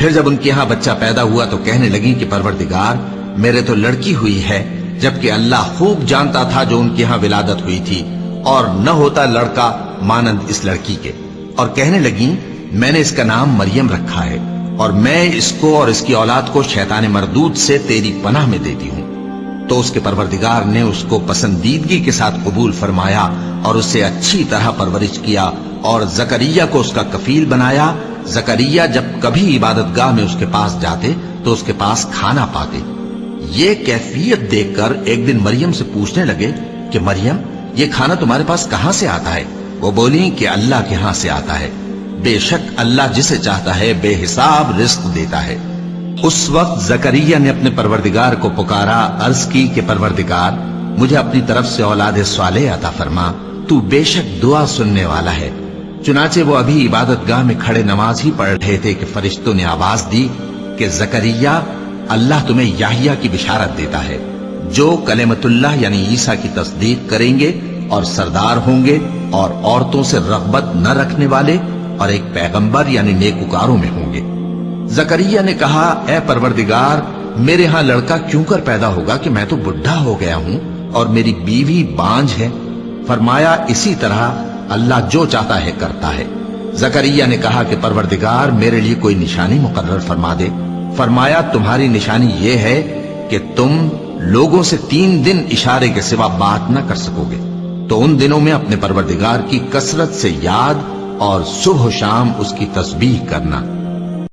پھر جب ان کے یہاں بچہ پیدا ہوا تو کہنے لگی کہ پروردگار میرے تو لڑکی ہوئی ہے، جبکہ اللہ خوب جانتا تھا جو ان کے یہاں ولادت ہوئی تھی، اور نہ ہوتا لڑکا مانند اس لڑکی کے۔ اور کہنے لگی میں نے اس کا نام مریم رکھا ہے، اور میں اس کو اور اس کی اولاد کو شیطان مردود سے تیری پناہ میں دیتی ہوں۔ تو اس کے پروردگار نے اس کو پسندیدگی کے ساتھ قبول فرمایا اور اسے اچھی طرح پرورش کیا، اور زکریا کو اس کا کفیل بنایا۔ زکریا جب کبھی عبادت گاہ میں اس کے پاس جاتے تو اس کے پاس کھانا پاتے۔ یہ کیفیت دیکھ کر ایک دن مریم سے پوچھنے لگے کہ مریم یہ کھانا تمہارے پاس کہاں سے آتا ہے؟ وہ بولی کہ اللہ کے ہاں سے آتا ہے، بے شک اللہ جسے چاہتا ہے بے حساب رزق دیتا ہے۔ اس وقت زکریا نے اپنے پروردگار کو پکارا، عرض کی کہ پروردگار مجھے اپنی طرف سے اولاد صالح عطا فرما، تو بے شک دعا سننے والا ہے۔ چنانچہ وہ ابھی عبادت گاہ میں کھڑے نماز ہی پڑھ رہے تھے کہ فرشتوں نے آواز دی کہ زکریا اللہ تمہیں یحییٰ کی بشارت دیتا ہے، جو کلمۃ اللہ یعنی عیسیٰ کی تصدیق کریں گے اور سردار ہوں گے اور عورتوں سے رغبت نہ رکھنے والے اور ایک پیغمبر یعنی نیکوکاروں میں ہوں گے۔ زکریا نے کہا اے پروردگار میرے ہاں لڑکا کیوں کر پیدا ہوگا کہ میں تو بڈھا ہو گیا ہوں اور میری بیوی بانجھ ہے۔ فرمایا اسی طرح اللہ جو چاہتا ہے کرتا ہے۔ زکریا نے کہا کہ پروردگار میرے لیے کوئی نشانی مقرر فرما دے۔ فرمایا تمہاری نشانی یہ ہے کہ تم لوگوں سے 3 دن اشارے کے سوا بات نہ کر سکو گے، تو ان دنوں میں اپنے پروردگار کی کثرت سے یاد اور صبح و شام اس کی تسبیح کرنا۔